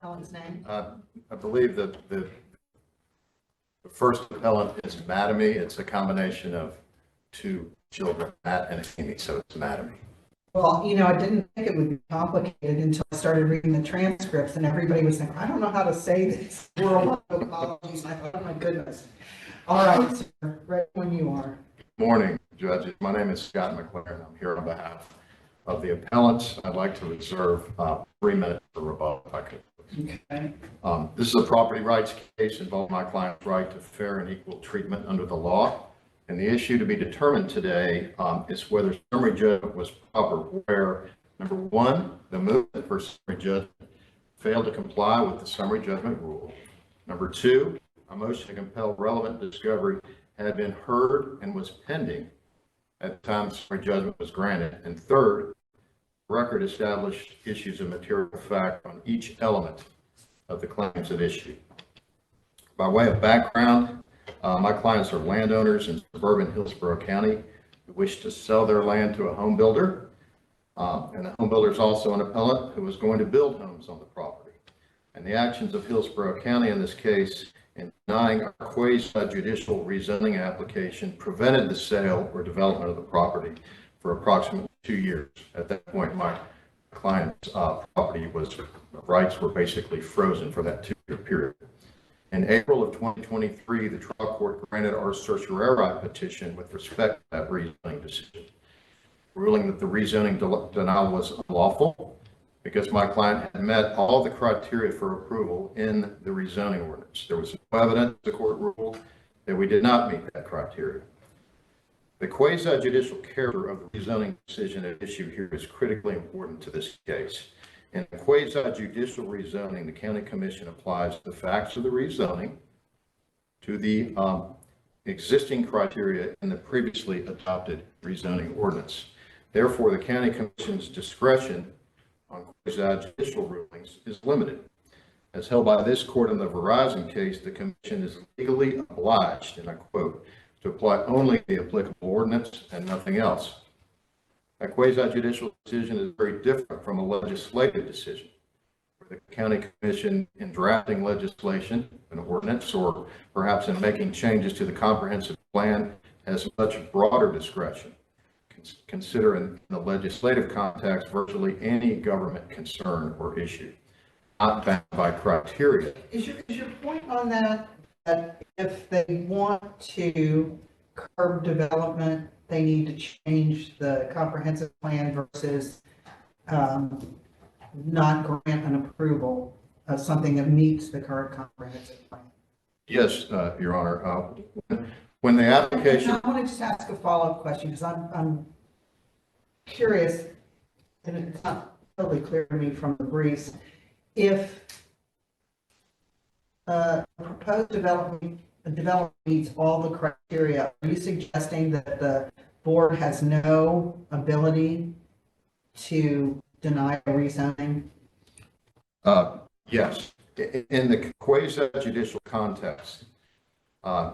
Appellant's name? I believe that the first appellant is Mattamy. It's a combination of two children, Matt and Amy, so it's Mattamy. Well, you know, I didn't think it would be complicated until I started reading the transcripts and everybody was saying, I don't know how to say this. World of apologies. And I thought, oh my goodness. All right, sir, right when you are. Good morning, judges. My name is Scott McLaren. I'm here on behalf of the appellants. I'd like to reserve 3 minutes for rebuttal if I could. Okay. This is a property rights case involving my client's right to fair and equal treatment under the law. And the issue to be determined today is whether summary judgment was proper, where, number one, the movement for summary judgment failed to comply with the summary judgment rule. Number two, a motion to compel relevant discovery had been heard and was pending at the time summary judgment was granted. And third, the record established issues of material fact on each element of the claims at issue. By way of background, my clients are landowners in suburban Hillsborough County who wish to sell their land to a home builder. And the home builder is also an appellant who was going to build homes on the property. And the actions of Hillsborough County in this case in denying a quasi-judicial rezoning application prevented the sale or development of the property for approximately 2 years. At that point, my client's property rights were basically frozen for that 2-year period. In April of 2023, the trial court granted our certiorari petition with respect to that rezoning decision, ruling that the rezoning denial was unlawful because my client had met all the criteria for approval in the rezoning ordinance. There was no evidence, the court ruled, that we did not meet that criteria. The quasi-judicial character of the rezoning decision at issue here is critically important to this case. In the quasi-judicial rezoning, the county commission applies the facts of the rezoning to the existing criteria in the previously adopted rezoning ordinance. Therefore, the county commission's discretion on quasi-judicial rulings is limited. As held by this court in the Verizon case, the commission is legally obliged, and I quote, to apply only the applicable ordinance and nothing else. A quasi-judicial decision is very different from a legislative decision, where the county commission, in drafting legislation, an ordinance, or perhaps in making changes to the comprehensive plan, has much broader discretion. Consider in the legislative context virtually any government concern or issue, not bound by criteria. Is your point on that if they want to curb development, they need to change the comprehensive plan versus not grant an approval of something that meets the current comprehensive plan? Yes, Your Honor. When the application... I want to just ask a follow-up question because I'm curious, and it's not totally clear to me from the briefs, if proposed development meets all the criteria, are you suggesting that the board has no ability to deny rezoning? Yes. In the quasi-judicial context,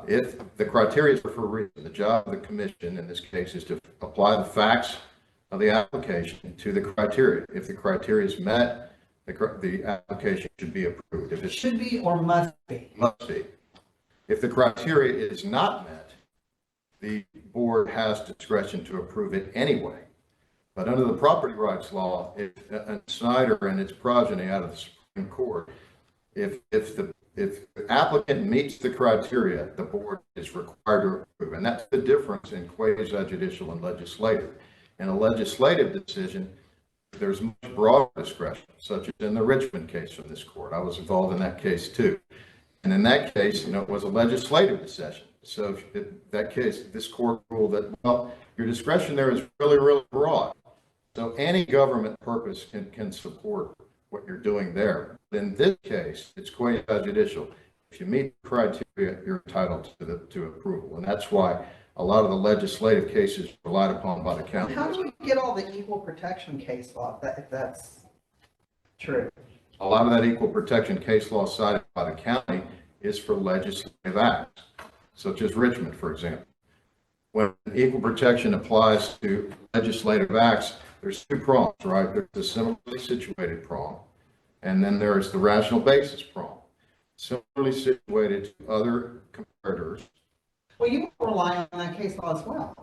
if the criteria is for a reason, the job of the commission in this case is to apply the facts of the application to the criteria. If the criteria is met, the application should be approved. If it should be or must be? Must be. If the criteria is not met, the board has discretion to approve it anyway. But under the property rights law, if Snyder and its progeny out of the Supreme Court, if the applicant meets the criteria, the board is required to approve. And that's the difference in quasi-judicial and legislative. In a legislative decision, there's much broader discretion, such as in the Richmond case from this court. I was involved in that case too. And in that case, it was a legislative decision. So in that case, this court ruled that, well, your discretion there is really, really broad. So any government purpose can support what you're doing there. But in this case, it's quasi-judicial. If you meet the criteria, you're entitled to approval. And that's why a lot of the legislative cases relied upon by the county. How do we get all the equal protection case law if that's true? A lot of that equal protection case law cited by the county is for legislative acts, such as Richmond, for example. When equal protection applies to legislative acts, there's two prongs, right? There's the similarly situated prong, And then there is the rational basis prong. Similarly situated to other comparators, Well, you rely on that case law as well.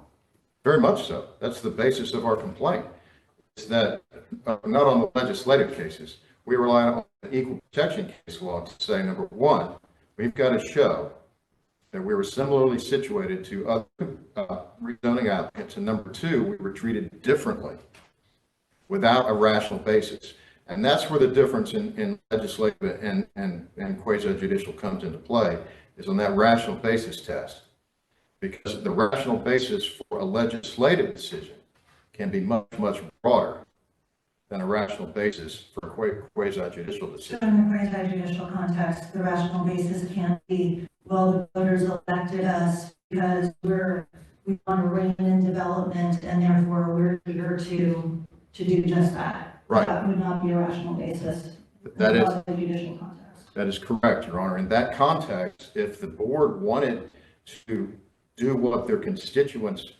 very much so. That's the basis of our complaint. Is that not on the legislative cases, we rely on equal protection case law to say, number one, we've got to show that we were similarly situated to other rezoning applicants, and number two, we were treated differently without a rational basis. And that's where the difference in legislative and quasi-judicial comes into play, is on that rational basis test. Because the rational basis for a legislative decision can be much, much broader than a rational basis for a quasi-judicial So decision. in the quasi-judicial context, the rational basis can't be, well, the voters elected us because we want to rein in development and therefore we're eager to do just that. Right. That would not be a rational basis. That in is- the quasi-judicial context. That is correct, Your Honor. In that context, if the board wanted to do what their constituents,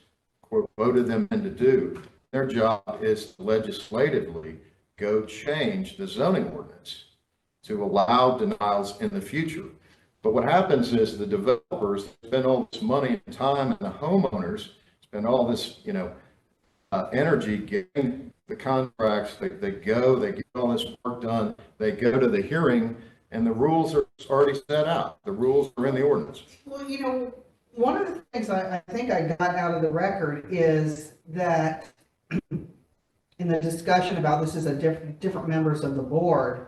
quote, voted them in to do, their job is to legislatively go change the zoning ordinance to allow denials in the future. But what happens is the developers spend all this money and time, and the homeowners spend all this, energy getting the contracts. They go, they get all this work done, they go to the hearing, and the rules are already set out. The rules are in the ordinance. Well, one of the things I think I got out of the record is that in the discussion about this is a different members of the board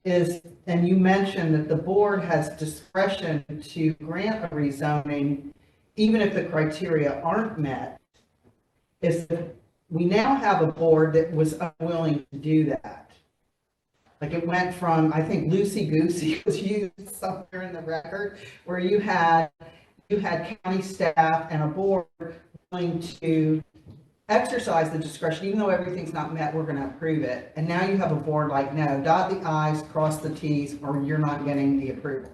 is, and you mentioned that the board has discretion to grant a rezoning even if the criteria aren't met, is that we now have a board that was unwilling to do that. Like it went from, I think loosey-goosey was used somewhere in the record, where you had county staff and a board willing to exercise the discretion, even though everything's not met, we're going to approve it. And now you have a board like, no, dot the i's, cross the t's, or you're not getting the approval.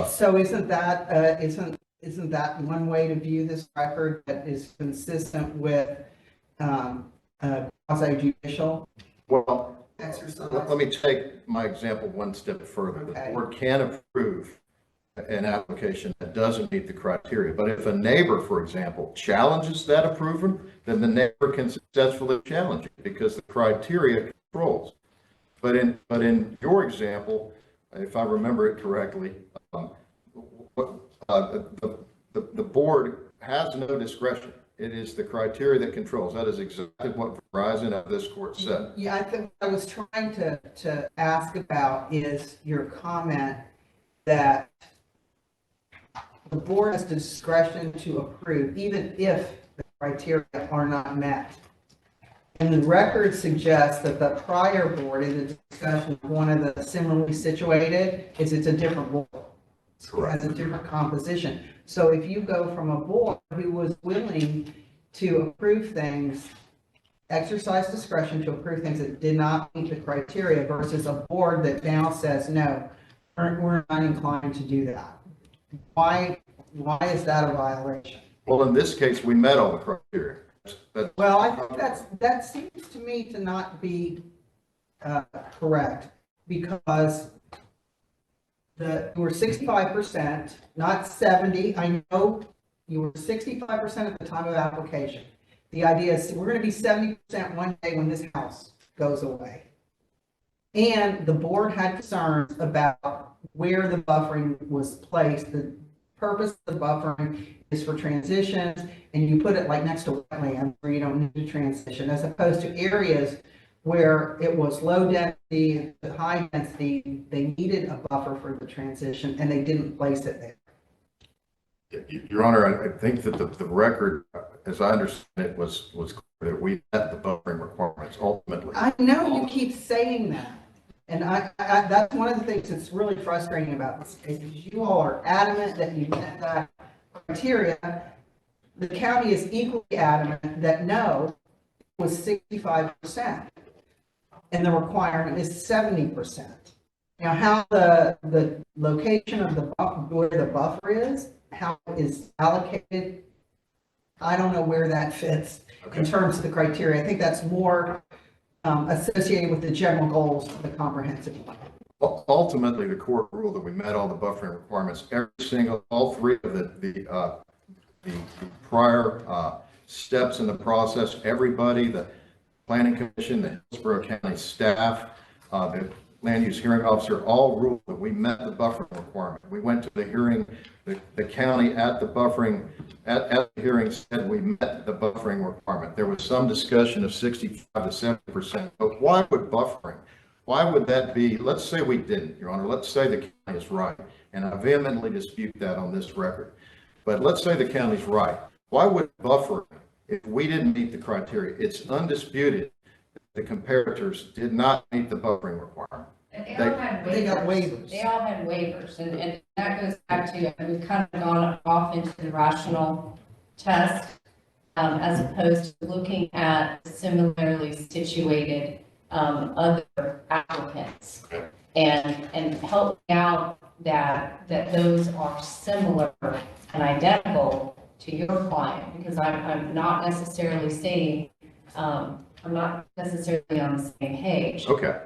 So isn't that one way to view this record that is consistent with quasi-judicial Well, exercise? let me take my example one step further. The Okay. board can approve an application that doesn't meet the criteria. But if a neighbor, for example, challenges that approval, then the neighbor can successfully challenge it because the criteria controls. But in your example, if I remember it correctly, the board has no discretion. It is the criteria that controls. That is exactly what Verizon of this court said. Yeah, I think what I was trying to ask about is your comment that the board has discretion to approve even if the criteria are not met. And the record suggests that the prior board in the discussion of one of the similarly situated it's a different board. It has a different composition. So if you go from a board who was willing to approve things, exercise discretion to approve things that did not meet the criteria versus a board that now says, no, we're not inclined to do that. Why is that a violation? Well, in this case, we met all the criteria. Well, I think that seems to me to not be correct, because you were 65%, not 70. I know you were 65% at the time of application. The idea is we're going to be 70% one day when this house goes away. And the board had concerns about where the buffering was placed. The purpose of the buffering is for transitions, and you put it like next to wetland where you don't need to transition, as opposed to areas where it was low density, high density, they needed a buffer for the transition, and they didn't place it there. Your Honor, I think that the record, as I understand it, was clear that we met the buffering requirements ultimately. I know you keep saying that, and I that's one of the things that's really frustrating about this case, is you all are adamant that you met that criteria. The county is equally adamant that no, it was 65%, and the requirement is 70%. Now, how the location of where the buffer is, how it is allocated, I don't know where that fits in terms of the criteria. I think that's more associated with the general goals of the comprehensive plan. Ultimately, the court ruled that we met all the buffering requirements. All three of the prior steps in the process, everybody, the planning commission, the Hillsborough County staff, the land use hearing officer, all ruled that we met the buffering requirement. We went to the hearing, the county at the buffering, at the hearing said we met the buffering requirement. There was some discussion of 65 to 70%, but why would buffering? Why would that be? Let's say we didn't, Your Honor. Let's say the county is right, and I vehemently dispute that on this record. But let's say the county's right. Why would buffering, if we didn't meet the criteria? It's undisputed the comparators did not meet the buffering requirement. They all had waivers. They got waivers. They all had waivers, and that goes back to, we've kind of gone off into the rational test, as opposed to looking at similarly situated, other applicants. And helping out that those are similar and identical to your client, because I'm not necessarily saying, I'm not necessarily on the same page. Okay.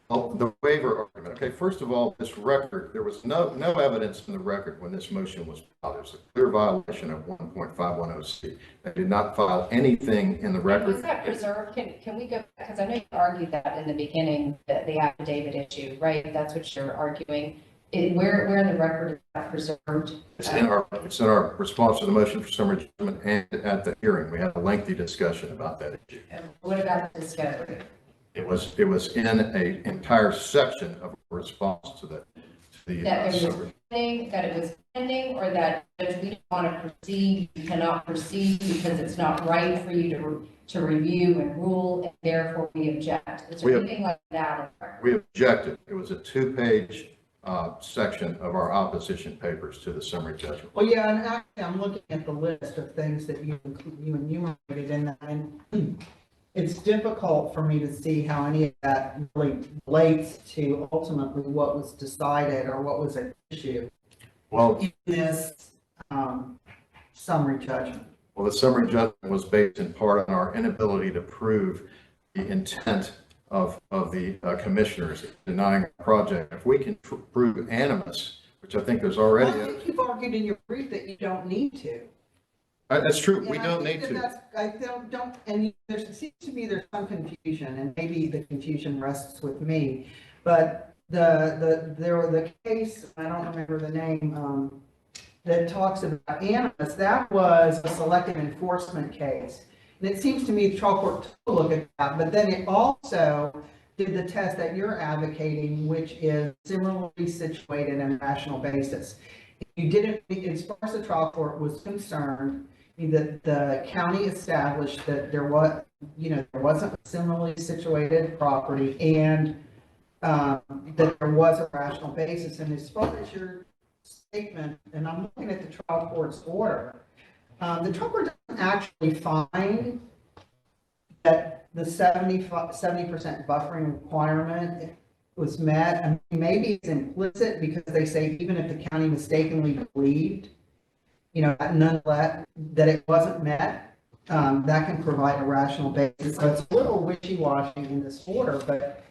Well, the waiver argument. Okay, first of all, this record, there was no evidence in the record when this motion was filed. There's a clear violation of 1.510C. They did not file anything in the record. Was that preserved? Can we go, because I know you argued that in the beginning, the affidavit issue, right? That's what you're arguing. Where in the record is that preserved? It's in our response to the motion for summary judgment and at the hearing. We had a lengthy discussion about that issue. What about the discovery? It was in an entire section of response to That it was summary. pending, that it was pending, or that if we don't want to proceed, you cannot proceed because it's not right for you to review and rule, and therefore we object? Is there anything like that? We objected. It was a 2-page section of our opposition papers to the summary judgment. Well, yeah, and actually, I'm looking at the list of things that you enumerated in that, and it's difficult for me to see how any of that really relates to ultimately what was decided or what was at issue Well, in this summary judgment. the summary judgment was based in part on our inability to prove the intent of the commissioners denying the project. If we can prove animus, which I think there's already. I think you've argued in your brief that you don't need to. That's true. We And I don't think need that to. I don't, and there seems to me there's some confusion, and maybe the confusion rests with me, but the case, I don't remember the name, that talks about animus, that was a selective enforcement case. And it seems to me the trial court took a look at that, but then it also did the test that you're advocating, which is similarly situated in a rational basis. You didn't, as far as the trial court was concerned, that the county established that there wasn't a similarly situated property, and that there was a rational basis. And as far as your statement, and I'm looking at the trial court's order, the trial court doesn't actually find that the 70% buffering requirement was met. And maybe it's implicit because they say even if the county mistakenly believed, nonetheless, that it wasn't met, that can provide a rational basis. So it's a little wishy-washy in this order, but,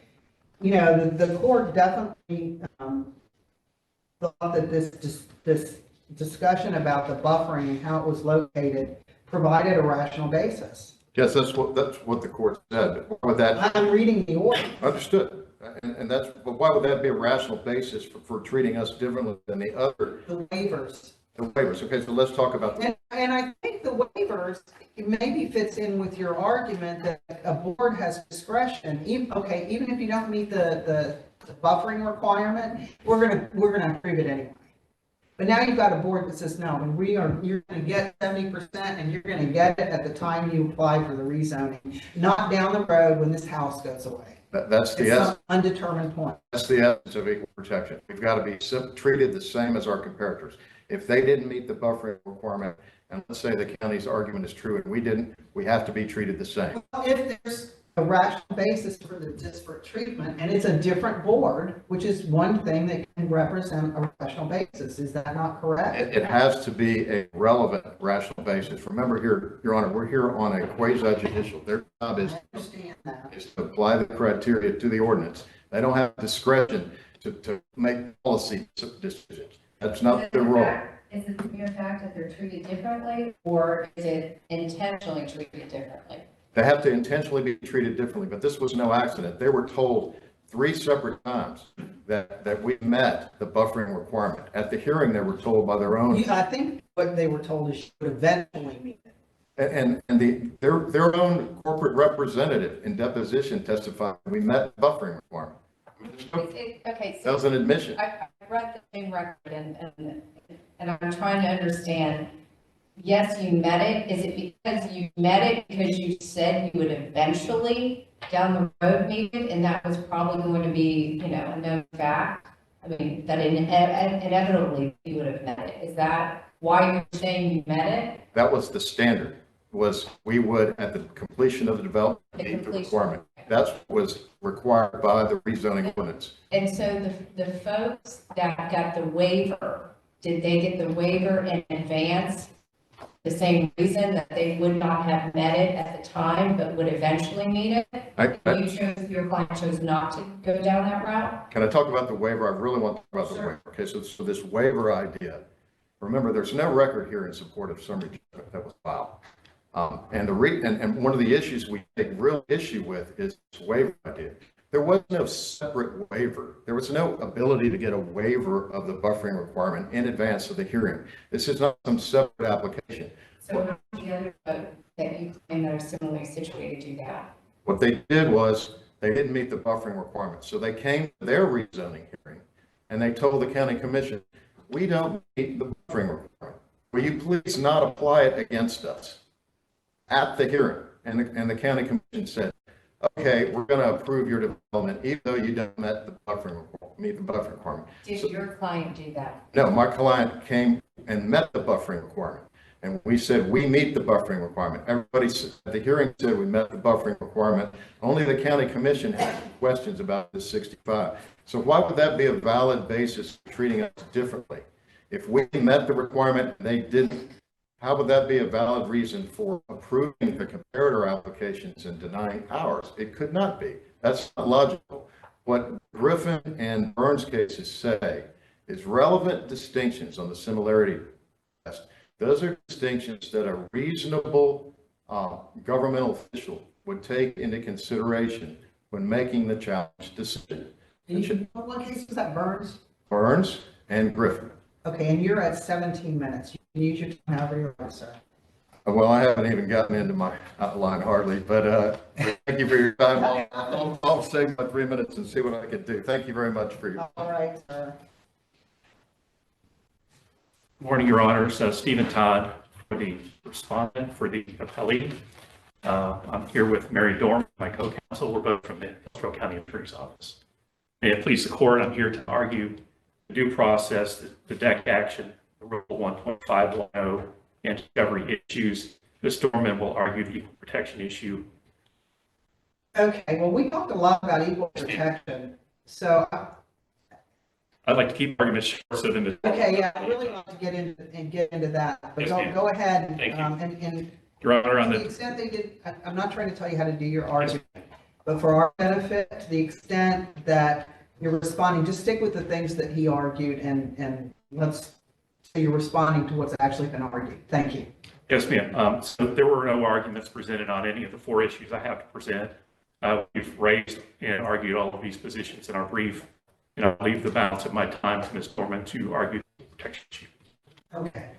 the court definitely thought that this discussion about the buffering and how it was located provided a rational basis. Yes, that's what the court said. But why would that? I'm reading the order. Understood. And but why would that be a rational basis for treating us differently than the other? The waivers. The waivers. Okay, so let's talk about that. And I think the waivers, it maybe fits in with your argument that a board has discretion. Even if you don't meet the buffering requirement, we're gonna approve it anyway. But now you've got a board that says, no, and you're gonna get 70% and you're gonna get it at the time you apply for the rezoning, not down the road when this house goes away. That's the At essence. some undetermined point. That's the essence of equal protection. We've got to be treated the same as our comparators. If they didn't meet the buffering requirement, and let's say the county's argument is true and we didn't, we have to be treated the same. Well, if there's a rational basis for the disparate treatment, and it's a different board, which is one thing that can represent a rational basis. Is that not correct? It has to be a relevant rational basis. Remember here, Your Honor, we're here on a quasi judicial. Their job I understand that. is to apply the criteria to the ordinance. They don't have discretion to make policy decisions. That's not their role. Is it the mere fact that they're treated differently, or is it intentionally treated differently? They have to intentionally be treated differently, but this was no accident. They were told 3 separate times that we met the buffering requirement. At the hearing, they were told by their own, I think what they were told is she would eventually meet it. and their own corporate representative in deposition testified, we met the buffering requirement. Okay, That was an admission. I read the same record and I'm trying to understand, yes, you met it. Is it because you met it because you said you would eventually down the road meet it, and that was probably going to be, a known fact? I mean, that inevitably you would have met it. Is that why you're saying you met it? That was the standard, was we would, at the completion of the development, The meet the completion. requirement. That's what was required by the rezoning ordinance. And so the folks that got the waiver, did they get the waiver in advance? The same reason that they would not have met it at the time, but would eventually meet it? Your client chose not to go down that route? Can I talk about the waiver? I really want to talk about the waiver. Okay, so this waiver idea, remember, there's no record here in support of summary judgment that was filed. And one of the issues we take real issue with is this waiver idea. There was no separate waiver. There was no ability to get a waiver of the buffering requirement in advance of the hearing. This is not some separate application. So how did the other folk that you claim that are similarly situated do that? What they did was they didn't meet the buffering requirement. So they came to their rezoning hearing and they told the county commission, we don't meet the buffering requirement. Will you please not apply it against us at the hearing? And the county commission said, okay, we're going to approve your development, even though you don't meet the buffering requirement. Did your client do that? No, my client came and met the buffering requirement. And we said, we meet the buffering requirement. Everybody at the hearing said we met the buffering requirement. Only the county commission had questions about the 65. So why would that be a valid basis for treating us differently? If we met the requirement and they didn't, how would that be a valid reason for approving the comparator applications and denying ours? It could not be. That's not logical. What Griffin and Burns cases say is relevant distinctions on the similarity test. Those are distinctions that a reasonable governmental official would take into consideration when making the challenge decision. What case was that, Burns? Burns and Griffin. Okay, and you're at 17 minutes. You can use your time however you want, sir. Well, I haven't even gotten into my outline hardly, but thank you for your time. I'll save my 3 minutes and see what I can do. Thank you very much for your. All right, sir. Morning, Your Honors. Stephen Todd for the respondent, for the appellee. I'm here with Mary Dorn, my co-counsel. We're both from the Hillsborough County Attorney's Office. May it please the court, I'm here to argue the due process, the DEC action, the Rule 1.510, and discovery issues. Ms. Dorman will argue the equal protection issue. Okay, well, we talked a lot about equal protection. So, I'd like to keep arguments short so that Ms. okay, yeah, I really want to get into that, but Yes, ma'am. go ahead. Thank you. And Your Honor, on to the the, extent they did, I'm not trying to tell you how to do your argument, but for our benefit, to the extent that you're responding, just stick with the things that he argued and let's say you're responding to what's actually been argued. Thank you. yes, ma'am. So there were no arguments presented on any of the 4 issues I have to present. We've raised and argued all of these positions in our brief, and I'll leave the balance of my time to Ms. Dorman to argue the protection issue. Okay.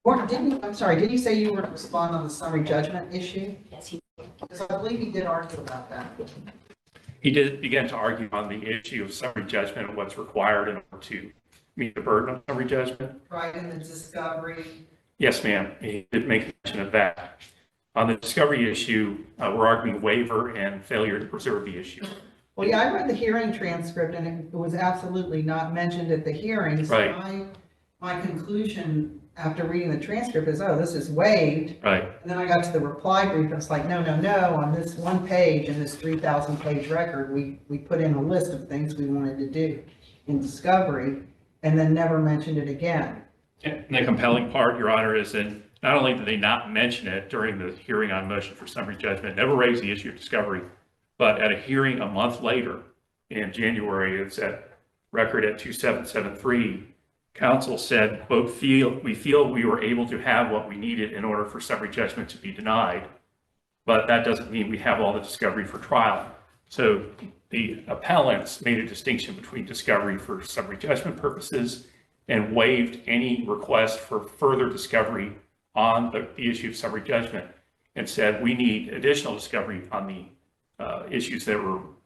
Or didn't you say you were going to respond on the summary judgment issue? Yes, Because I believe he did argue about that. He did begin to argue on the issue of summary judgment and what's required in order to meet the burden of summary judgment. Right, in the discovery. Yes, ma'am. He did make mention of that. On the discovery issue, we're arguing waiver and failure to preserve the issue. Well, yeah, I read the hearing transcript and it was absolutely not mentioned at the hearing. So Right. I my conclusion after reading the transcript is, oh, this is waived. Right. And then I got to the reply brief, and it's like, no, on this one page in this 3,000 page record, we put in a list of things we wanted to do in discovery, and then never mentioned it again. And the compelling part, Your Honor, is that not only did they not mention it during the hearing on motion for summary judgment, never raised the issue of discovery, but at a hearing a month later in January, it's at record at 2773, counsel said, quote, we feel we were able to have what we needed in order for summary judgment to be denied, but that doesn't mean we have all the discovery for trial. So the appellants made a distinction between discovery for summary judgment purposes and waived any request for further discovery on the issue of summary judgment, and said we need additional discovery on the issues that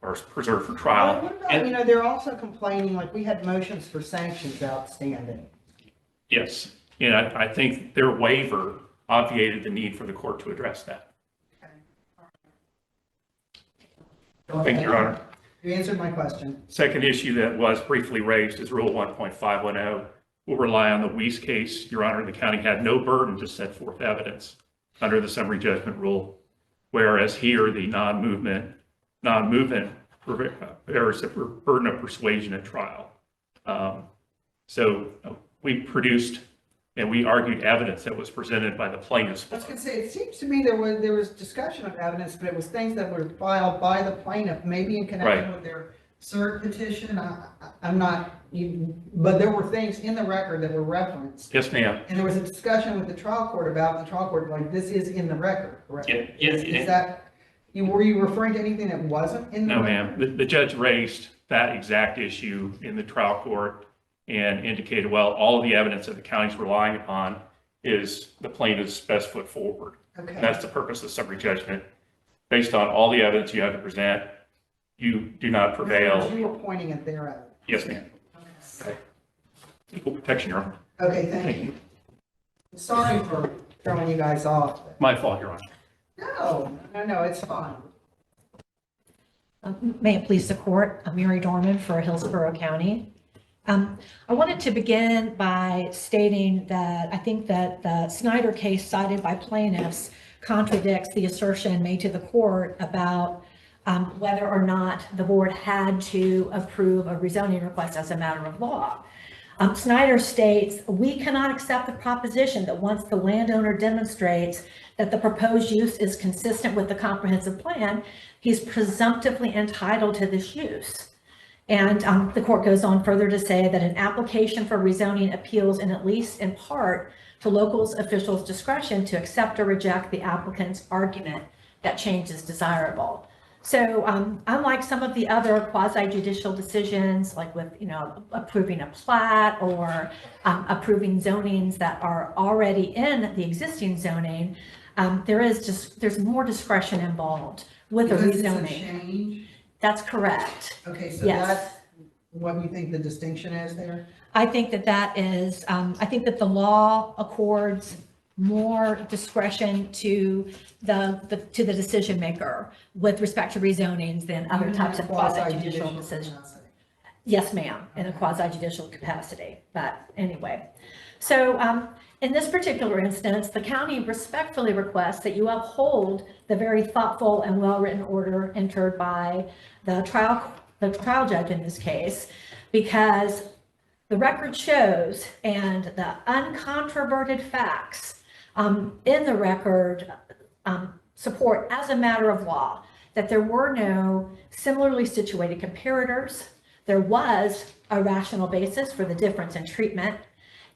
are preserved for trial. What about, they're also complaining, like, we had motions for sanctions outstanding. Yes, and I think their waiver obviated the need for the court to address that. Thank you, Your Honor. You answered my question. Second issue that was briefly raised is Rule 1.510. We'll rely on the Weiss case. Your Honor, the county had no burden to set forth evidence under the summary judgment rule, whereas here the non-movement bears a burden of persuasion at trial. So we produced and we argued evidence that was presented by the plaintiffs. I was going to say, it seems to me there was discussion of evidence, but it was things that were filed by the plaintiff, maybe in connection Right. with their cert petition. I'm not, but there were things in the record that were referenced. Yes, ma'am. And there was a discussion with the trial court about the trial court, like, this is in the record, correct? Yes. Is that, were you referring to anything that wasn't in the No, record? ma'am. The judge raised that exact issue in the trial court and indicated, well, all of the evidence that the county's relying upon is the plaintiff's best foot forward. Okay. And that's the purpose of summary judgment. Based on all the evidence you have to present, you do not prevail. You were pointing at their evidence. Yes, ma'am. Okay. Equal protection, Your Honor. Okay, thank you. Sorry for throwing you guys off. My fault, Your Honor. No, it's fine. May it please the court, I'm Mary Dorman for Hillsborough County. I wanted to begin by stating that I think that the Snyder case cited by plaintiffs contradicts the assertion made to the court about whether or not the board had to approve a rezoning request as a matter of law. Snyder states, we cannot accept the proposition that once the landowner demonstrates that the proposed use is consistent with the comprehensive plan, he's presumptively entitled to this use. And the court goes on further to say that an application for rezoning appeals in at least in part to local officials' discretion to accept or reject the applicant's argument that change is desirable. So unlike some of the other quasi-judicial decisions, like with, approving a plat or approving zonings that are already in the existing zoning, there's more discretion involved with a Because it's a rezoning. change. That's correct. Okay, so Yes. that's what you think the distinction is there? I think that is, I think that the law accords more discretion to the decision maker with respect to rezonings than other Even types in of a quasi-judicial quasi-judicial decisions. capacity. Yes, ma'am, in a quasi-judicial capacity, but anyway. So in this particular instance, the county respectfully requests that you uphold the very thoughtful and well-written order entered by the trial judge in this case, because the record shows and the uncontroverted facts in the record support as a matter of law that there were no similarly situated comparators. There was a rational basis for the difference in treatment,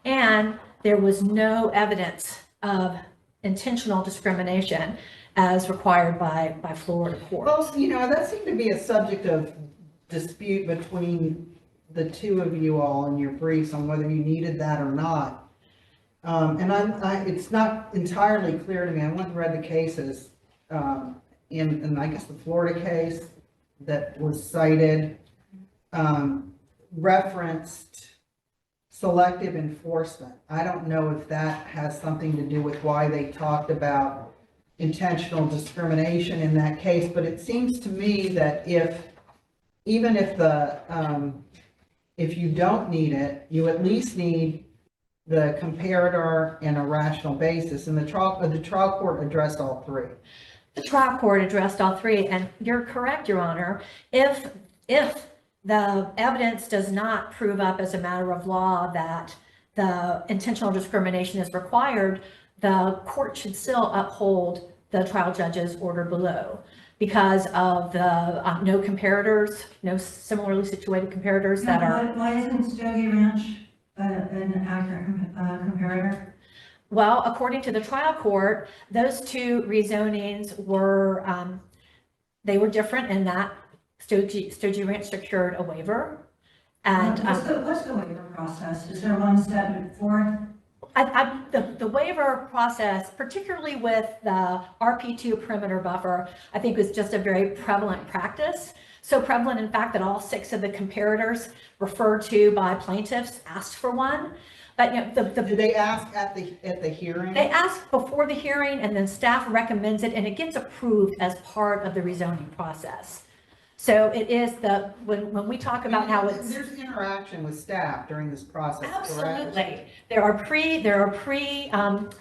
and there was no evidence of intentional discrimination as required by Florida courts. Well, that seemed to be a subject of dispute between the two of you all in your briefs on whether you needed that or not. And it's not entirely clear to me. I went and read the cases, in I guess the Florida case that was cited, referenced selective enforcement. I don't know if that has something to do with why they talked about intentional discrimination in that case, but it seems to me that even if if you don't need it, you at least need the comparator, and a rational basis, and the trial court addressed all three. The trial court addressed all three, and you're correct, Your Honor. If the evidence does not prove up as a matter of law that the intentional discrimination is required, the court should still uphold the trial judge's order below because of the no comparators, no similarly situated comparators that are. Why isn't Stogie Ranch an accurate comparator? Well, according to the trial court, those two rezonings were, they were different in that Stogie Ranch secured a waiver. And What's the waiver process? Is there one step forward? the waiver process, particularly with the RP2 perimeter buffer, I think was just a very prevalent practice. So prevalent, in fact, that all 6 of the comparators referred to by plaintiffs asked for one. But you know, Did they ask at the hearing? they asked before the hearing, and then staff recommends it, and it gets approved as part of the rezoning process. So it is when we talk about how it's. There's interaction with staff during this process, correct? Absolutely. There are pre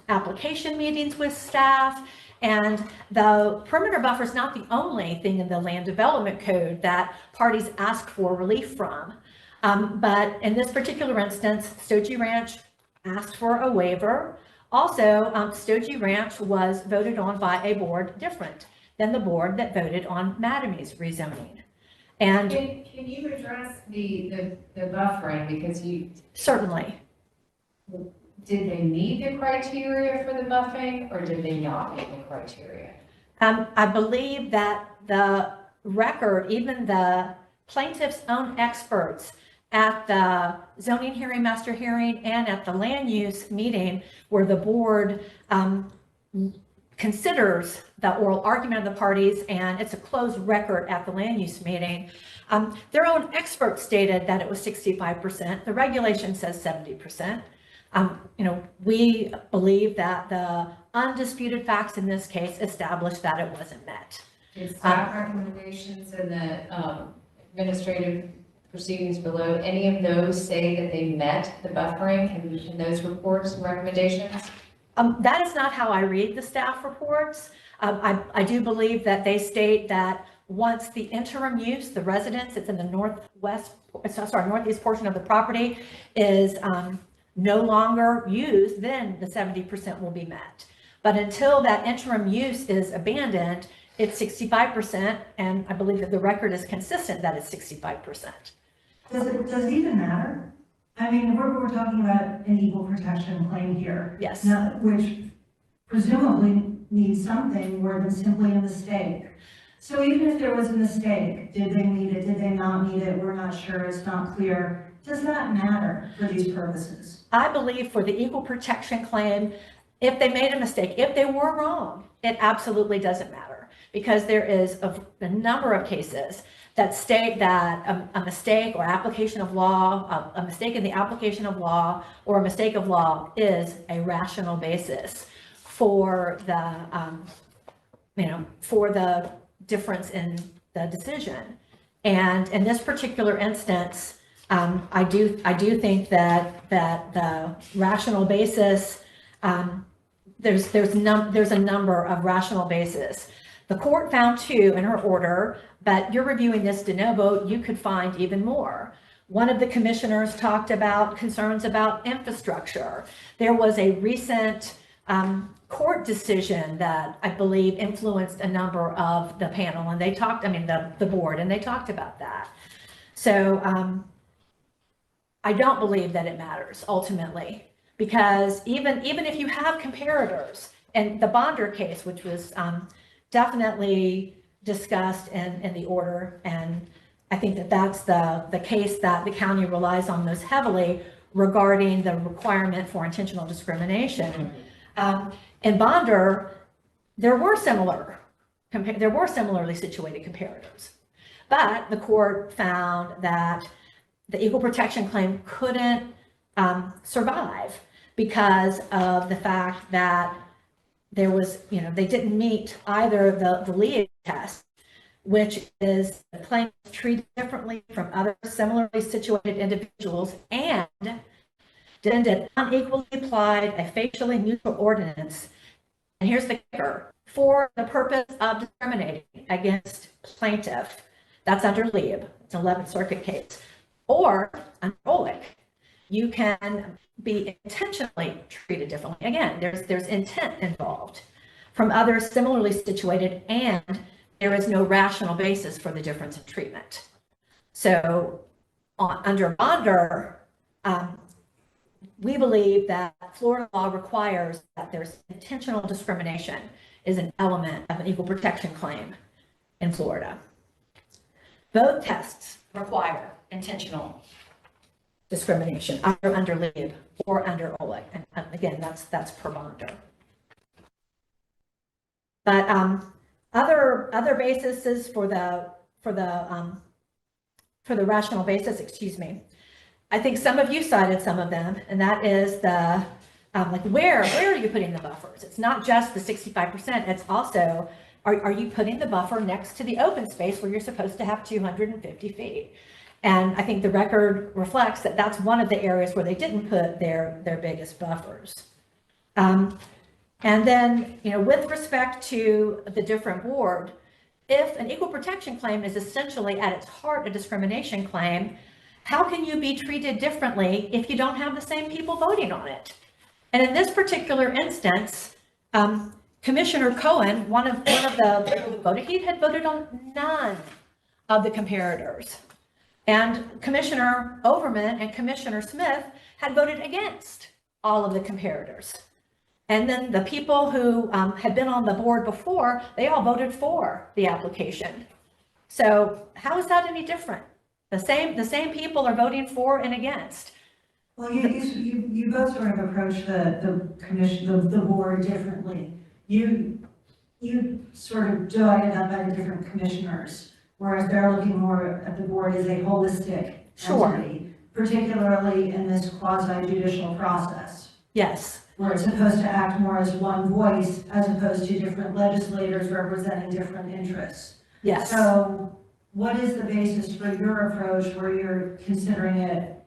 application meetings with staff, and the perimeter buffer is not the only thing in the land development code that parties ask for relief from. But in this particular instance, Stogie Ranch asked for a waiver. Also, Stogie Ranch was voted on by a board different than the board that voted on Matamy's rezoning. And Can you address the buffering, because certainly, did they meet the criteria for the buffering, or did they not meet the criteria? I believe that the record, even the plaintiff's own experts at the zoning hearing, master hearing, and at the land use meeting where the board considers the oral argument of the parties, and it's a closed record at the land use meeting. Their own experts stated that it was 65%. The regulation says 70%. You know, we believe that the undisputed facts in this case establish that it wasn't met. Did staff recommendations in the administrative proceedings below, any of those say that they met the buffering in those reports and recommendations? That is not how I read the staff reports. I do believe that they state that once the interim use, the residence, it's in the northeast portion of the property, is no longer used, then the 70% will be met. But until that interim use is abandoned, it's 65%, and I believe that the record is consistent that it's 65%. Does it even matter? I mean, we're talking about an equal protection claim here. Yes. Now, which presumably means something more than simply a mistake. So even if there was a mistake, did they meet it, did they not meet it, we're not sure, it's not clear. Does that matter for these purposes? I believe for the equal protection claim, if they made a mistake, if they were wrong, it absolutely doesn't matter, because there is a number of cases that state that a mistake or application of law, a mistake in the application of law or a mistake of law is a rational basis for the, for the difference in the decision. And in this particular instance, I do think that the rational basis, there's a number of rational basis. The court found 2 in her order, but you're reviewing this de novo, you could find even more. One of the commissioners talked about concerns about infrastructure. There was a recent court decision that I believe influenced a number of the panel, and they talked, the board, and they talked about that. So I don't believe that it matters ultimately, because even if you have comparators, and the Bonder case, which was definitely discussed in the order, and I think that that's the case that the county relies on most heavily regarding the requirement for intentional discrimination. In Bonder, there were similarly situated comparators, but the court found that the equal protection claim couldn't survive because of the fact that there was, they didn't meet either the Lea test, which is the plaintiff treated differently from other similarly situated individuals, and defendant unequally applied a facially neutral ordinance, and here's the kicker, for the purpose of discriminating against plaintiff. That's under Lieb, it's an 11th Circuit case. Or under Olick, you can be intentionally treated differently. Again, there's intent involved from others similarly situated, and there is no rational basis for the difference in treatment. So under Bonder, we believe that Florida law requires that there's intentional discrimination is an element of an equal protection claim in Florida. Both tests require intentional discrimination, either under Lieb or under Olick. And again, that's per Bonder. But other bases for the rational basis, excuse me. I think some of you cited some of them, and that is the like where are you putting the buffers? It's not just the 65%. It's also are you putting the buffer next to the open space where you're supposed to have 250 feet? And I think the record reflects that that's one of the areas where they didn't put their biggest buffers. And then, you know, with respect to the different board, if an equal protection claim is essentially at its heart a discrimination claim, how can you be treated differently if you don't have the same people voting on it? And in this particular instance, Commissioner Cohen, one of the people who voted, he had voted on none of the comparators. And Commissioner Overman and Commissioner Smith had voted against all of the comparators. And then the people who had been on the board before, they all voted for the application. So how is that any different? The same people are voting for and against. Well, you both sort of approach the commission, the board differently. You sort of divided up by the different commissioners, whereas they're looking more at the board as a holistic entity, particularly in this quasi-judicial process. Yes. Where it's supposed to act more as one voice as opposed to different legislators representing different interests. Yes. So what is the basis for your approach where you're considering it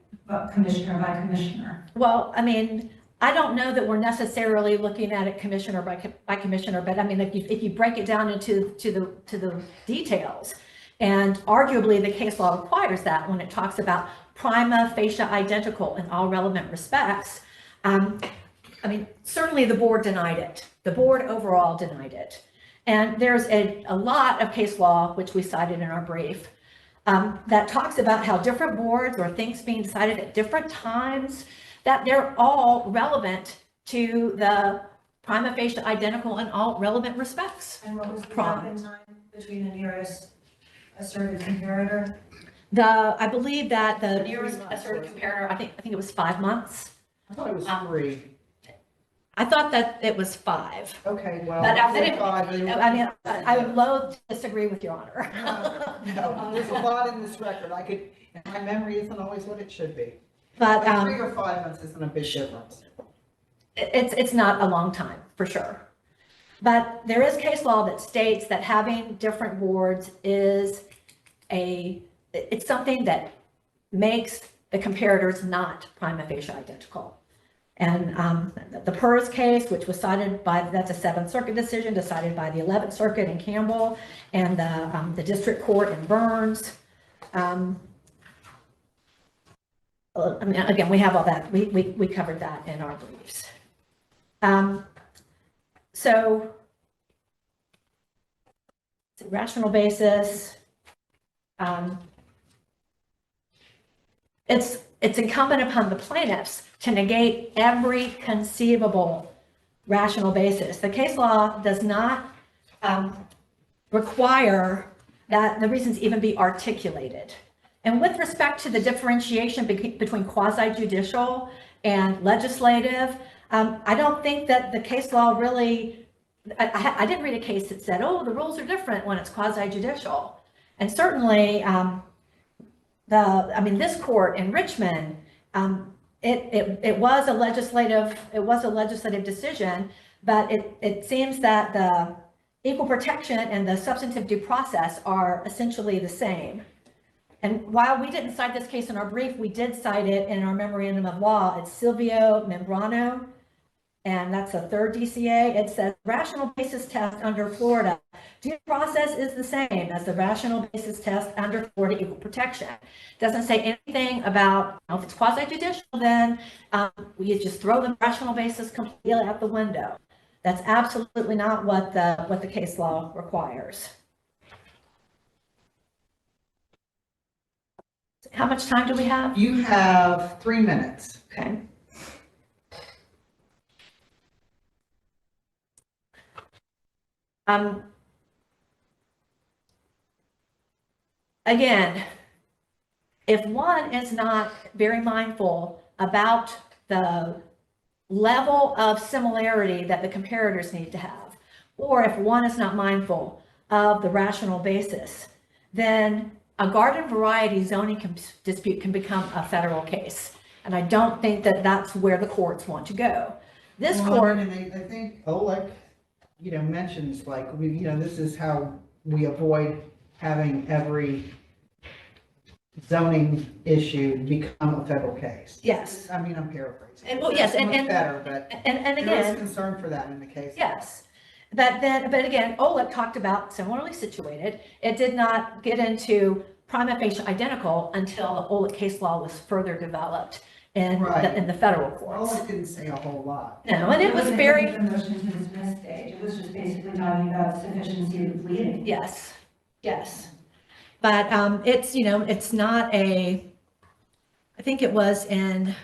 commissioner by commissioner? Well, I mean, I don't know that we're necessarily looking at it commissioner by commissioner, but I mean, if you break it down into the details, and arguably the case law requires that when it talks about prima facie identical in all relevant respects. I mean, certainly the board denied it. The board overall denied it. And there's a lot of case law, which we cited in our brief, that talks about how different boards or things being decided at different times, that they're all relevant to the prima facie identical in all relevant respects. And what was the gap in time between the nearest asserted comparator? I believe that the nearest asserted comparator, I think it was 5 months. I thought it was 3. I thought that it was 5. Okay, well. But I think 5, they were- I mean, I would loathe to disagree with Your Honor. No, there's a lot in this record. And my memory isn't always what it should be. But But 3 or 5 months isn't a big difference. it's not a long time, for sure. But there is case law that states that having different boards is it's something that makes the comparators not prima facie identical. And the PERS case, which was cited that's a 7th Circuit decision, decided by the 11th Circuit in Campbell and the District Court in Burns. I mean, again, we have all that. We covered that in our briefs. So, rational basis. It's incumbent upon the plaintiffs to negate every conceivable rational basis. The case law does not require that the reasons even be articulated. And with respect to the differentiation between quasi-judicial and legislative, I don't think that the case law really, I didn't read a case that said, oh, the rules are different when it's quasi-judicial. And certainly, this court in Richmond, it was a legislative decision, but it seems that the equal protection and the substantive due process are essentially the same. And while we didn't cite this case in our brief, we did cite it in our memorandum of law. It's Silvio Membrano, and that's a third DCA. It says rational basis test under Florida. Due process is the same as the rational basis test under Florida equal protection. Doesn't say anything about, if it's quasi judicial, then we just throw the rational basis completely out the window. That's absolutely not what the case law requires. How much time do we have? You have 3 minutes. Okay. Again, if one is not very mindful about the level of similarity that the comparators need to have, or if one is not mindful of the rational basis, then a garden variety zoning dispute can become a federal case. And I don't think that that's where the courts want to go. This Well, court, and I think Oleg, mentions like, this is how we avoid having every zoning issue become a federal case. yes, I mean, I'm paraphrasing. And, well, yes, It's and- much and- better, but and there is again, concern for that in the case. yes. But again, Oleg talked about similarly situated. It did not get into prima facie identical until the Oleg case law was further developed in Right. in the federal courts. Oleg didn't say a whole lot. No, and it was very, The motion to dismiss stage, it was just basically talking about sufficiency of the pleading. yes, yes. But it's, it's not I think it was in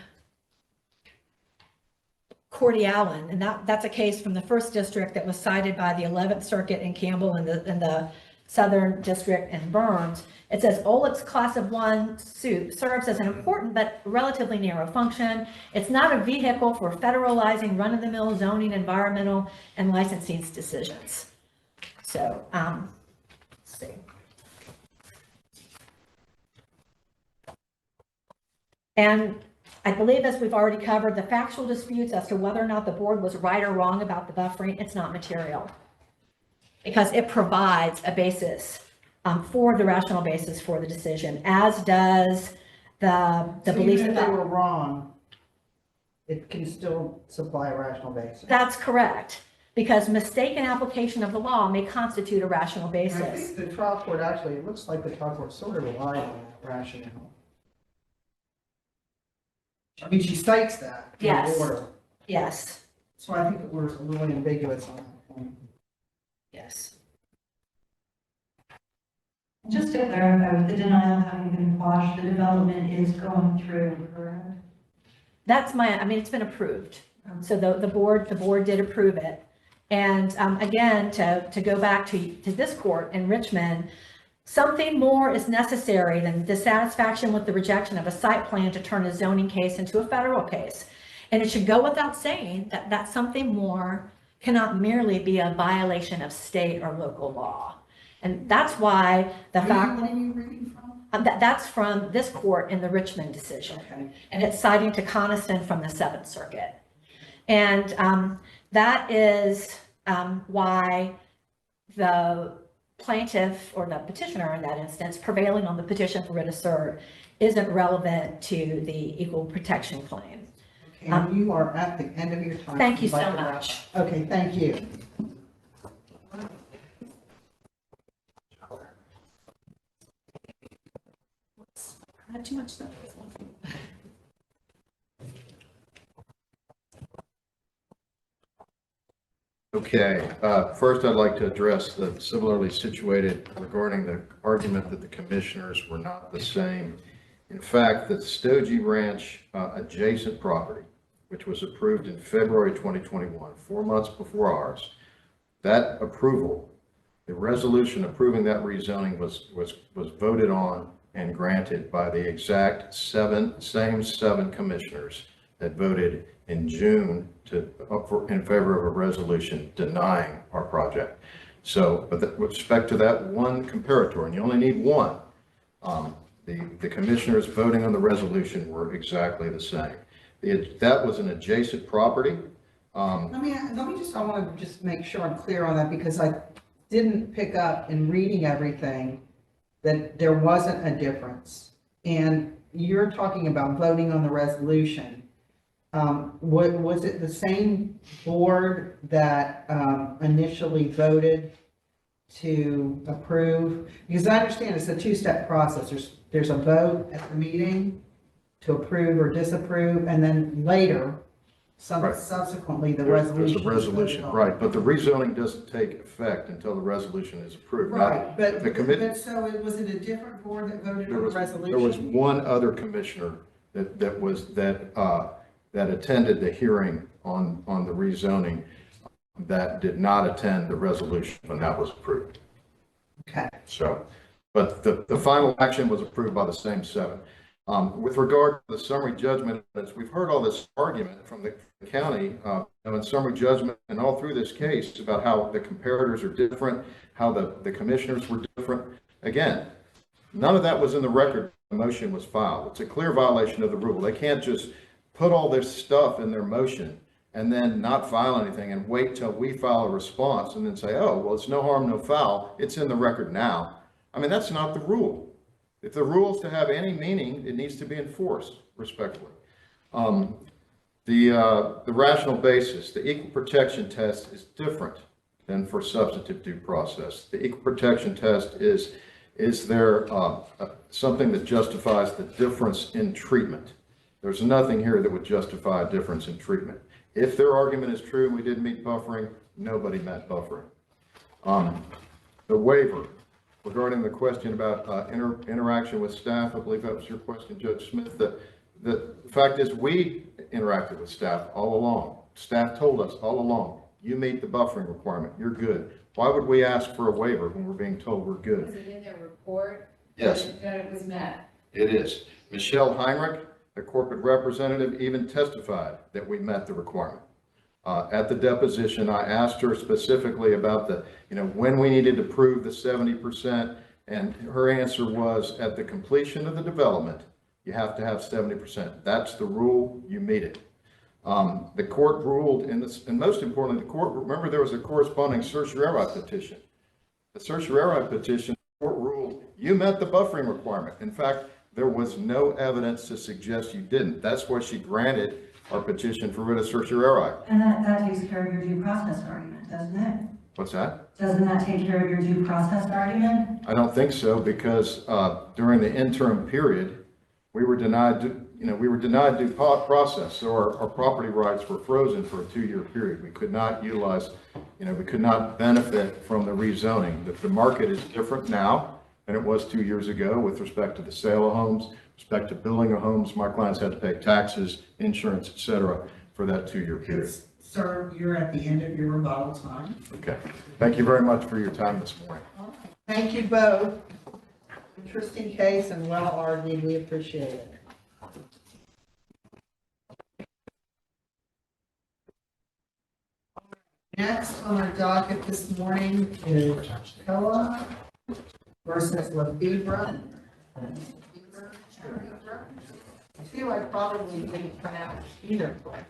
Cordy Allen, and that's a case from the first district that was cited by the 11th Circuit in Campbell and the Southern District in Burns. It says Oleg's class of 1 suit serves as an important but relatively narrow function. It's not a vehicle for federalizing run-of-the-mill zoning, environmental, and licensing decisions. So, let's see. And I believe, as we've already covered, the factual disputes as to whether or not the board was right or wrong about the buffering, it's not material, because it provides a basis for the rational basis for the decision, as does the So belief even if they that were wrong, it can still supply a rational basis. that's correct, because mistaken application of the law may constitute a rational And I basis. think the trial court actually, it looks like the trial court sort of relied on that rationale. I mean, she cites that in Yes. the order, Yes, so I think it was really ambiguous on that point. yes. Just to clarify, with the denial having been quashed, the development is going through, correct? That's it's been approved. So the board did approve it. And again, to go back to this court in Richmond, something more is necessary than dissatisfaction with the rejection of a site plan to turn a zoning case into a federal case. And it should go without saying that that something more cannot merely be a violation of state or local law. And that's why the fact, What are you reading from? that's from this court in the Richmond decision. Okay. And it's citing to Coniston from the 7th Circuit. And that is why the plaintiff, or the petitioner in that instance, prevailing on the petition for writ of cert isn't relevant to the equal protection claim. Okay, and you are at the end of your time. Thank you I'd like so to wrap much. up. Okay, thank you. I had too much stuff. Okay, first I'd like to address the similarly situated regarding the argument that the commissioners were not the same. In fact, the Stogie Ranch adjacent property, which was approved in February 2021, 4 months before ours, that approval, the resolution approving that rezoning was voted on and granted by the exact same 7 commissioners that voted in June in favor of a resolution denying our project. So, but with respect to that one comparator, and you only need one, the commissioners voting on the resolution were exactly the same. That was an adjacent property. I want to just make sure I'm clear on that, because I didn't pick up in reading everything that there wasn't a difference. And you're talking about voting on the resolution. Was it the same board that initially voted to approve? Because I understand it's a two-step process. There's a vote at the meeting to approve or disapprove, and then later, Right. subsequently, the There's resolution. a is resolution, voted on. right, but the rezoning doesn't take effect until the resolution is approved. Now, Right, but, the committee, so was it a different board that voted there on the was, resolution? there was one other commissioner that attended the hearing on the rezoning that did not attend the resolution when that was approved. Okay, So, but the final action was approved by the same seven. With regard to the summary judgment, as we've heard all this argument from the county, in summary judgment and all through this case about how the comparators are different, how the commissioners were different. Again, none of that was in the record when the motion was filed. It's a clear violation of the rule. They can't just put all this stuff in their motion and then not file anything and wait till we file a response and then say, oh, well, it's no harm, no foul. It's in the record now. I mean, that's not the rule. If the rule is to have any meaning, it needs to be enforced respectfully. The rational basis, the equal protection test is different than for substantive due process. The equal protection test is there something that justifies the difference in treatment? There's nothing here that would justify a difference in treatment. If their argument is true and we didn't meet buffering, nobody met buffering. The waiver. Regarding the question about interaction with staff, I believe that was your question, Judge Smith. The fact is we interacted with staff all along. Staff told us all along, you meet the buffering requirement, you're good. Why would we ask for a waiver when we're being told we're Was good? it in their report? Yes. That it was met? It is. Michelle Heinrich, the corporate representative, even testified that we met the requirement. At the deposition, I asked her specifically about when we needed to prove the 70%, and her answer was at the completion of the development, you have to have 70%. That's the rule, you meet it. The court ruled in this, and most importantly, the court, remember there was a corresponding certiorari petition. The certiorari petition, the court ruled you met the buffering requirement. In fact, there was no evidence to suggest you didn't. That's why she granted our petition for writ of certiorari. And that takes care of your due process argument, doesn't it? What's that? Doesn't that take care of your due process argument? I don't think so, because during the interim period, we were denied due process. So our property rights were frozen for a 2-year period. We could not utilize, we could not benefit from the rezoning. The market is different now than it was 2 years ago with respect to the sale of homes, respect to building of homes. My clients had to pay taxes, insurance, et cetera, for that 2-year period. sir, you're at the end of your rebuttal time. Okay. Thank you very much for your time this morning. Thank you both. Interesting case and well argued. We appreciate it. Next on our docket this morning is Pella versus LaFever. I feel I probably didn't pronounce either correct.